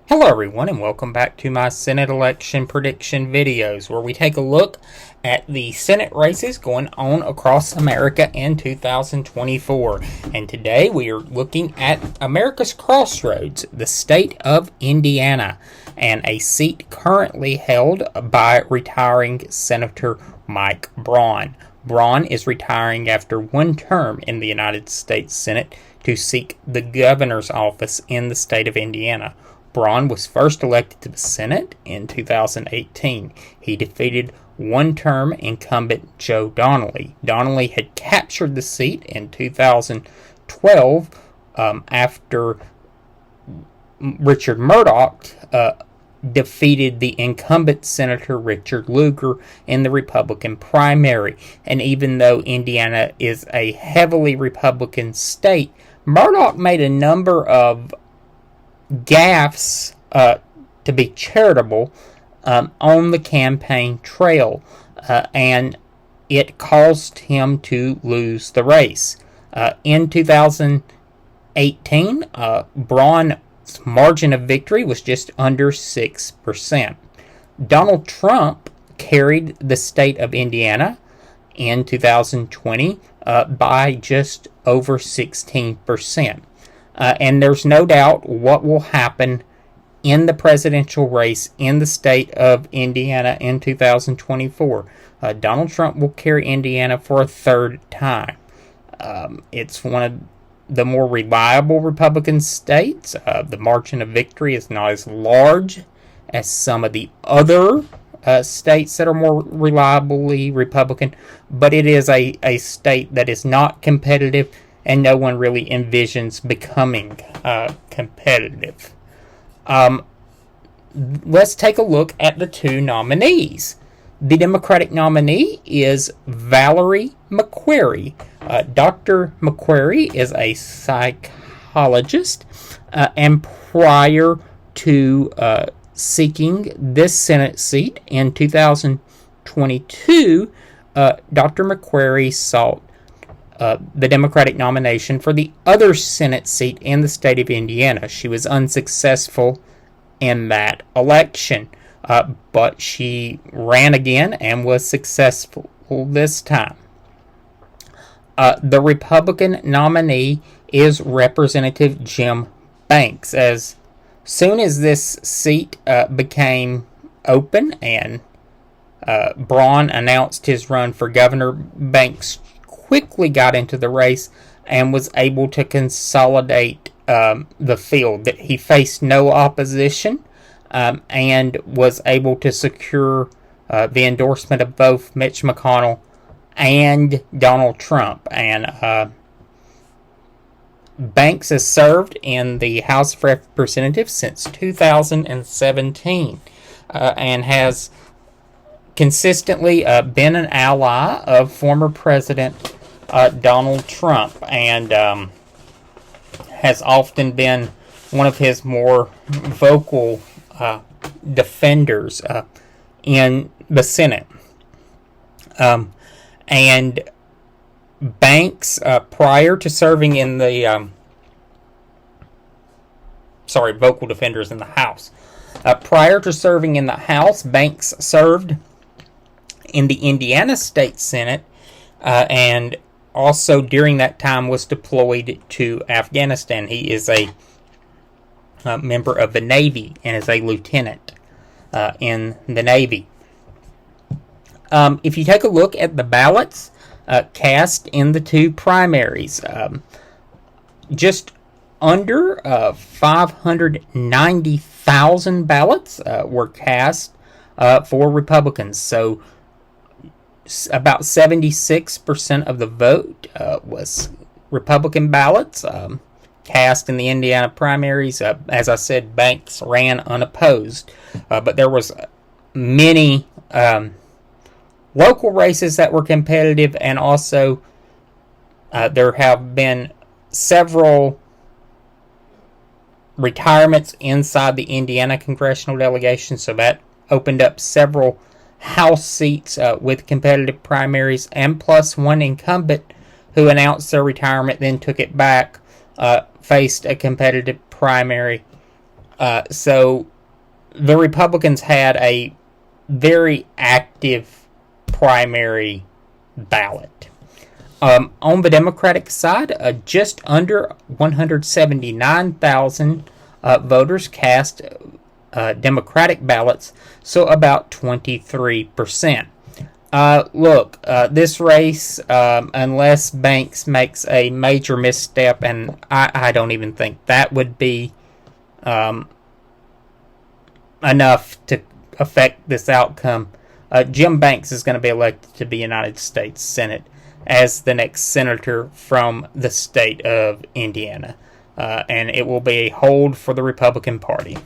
Hello everyone and welcome back to my Senate election prediction videos where we take a look at the Senate races going on across America in 2024. And today we are looking at America's crossroads, the state of Indiana, and a seat currently held by retiring Senator Mike Braun. Braun is retiring after one term in the United States Senate to seek the governor's office in the state of Indiana. Braun was first elected to the Senate in 2018. He defeated one-term incumbent Joe Donnelly. Donnelly had captured the seat in 2012 after Richard Murdoch defeated the incumbent Senator Richard Lugar in the Republican primary. And even though Indiana is a heavily Republican state, Murdoch made a number of gaffes, to be charitable, on the campaign trail, and it caused him to lose the race. In 2018, Braun's margin of victory was just under 6%. Donald Trump carried the state of Indiana in 2020 by just over 16%. And there's no doubt what will happen in the presidential race in the state of Indiana in 2024. Donald Trump will carry Indiana for a third time. It's one of the more reliable Republican states. The margin of victory is not as large as some of the other states that are more reliably Republican, but it is a state that is not competitive, and no one really envisions becoming competitive. Let's take a look at the two nominees. The Democratic nominee is Valerie McQuarrie. Dr. McQuarrie is a psychologist, and prior to seeking this Senate seat in 2022, Dr. McQuarrie sought the Democratic nomination for the other Senate seat in the state of Indiana. She was unsuccessful in that election, but she ran again and was successful this time. The Republican nominee is Representative Jim Banks. As soon as this seat became open and Braun announced his run for governor, Banks quickly got into the race and was able to consolidate the field. That he faced no opposition and was able to secure the endorsement of both Mitch McConnell and Donald Trump. And Banks has served in the House of Representatives since 2017 and has consistently been an ally of former President Donald Trump, and has often been one of his more vocal defenders in the Senate. And Banks, prior to serving in the vocal defenders in the House. Prior to serving in the House, Banks served in the Indiana State Senate, and also during that time was deployed to Afghanistan. He is a member of the Navy and is a lieutenant in the Navy. If you take a look at the ballots cast in the two primaries, just under 590,000 ballots were cast for Republicans. So about 76% of the vote was Republican ballots cast in the Indiana primaries. As I said, Banks ran unopposed, but there was many local races that were competitive, and also there have been several retirements inside the Indiana congressional delegation, so that opened up several House seats with competitive primaries, and plus one incumbent who announced their retirement, then took it back, faced a competitive primary So the Republicans had a very active primary ballot. On the Democratic side, just under 179,000 voters cast Democratic ballots, so about 23%. Look, this race, unless Banks makes a major misstep, and I don't even think that would be enough to affect this outcome, Jim Banks is going to be elected to the United States Senate as the next senator from the state of Indiana. And it will be a hold for the Republican Party.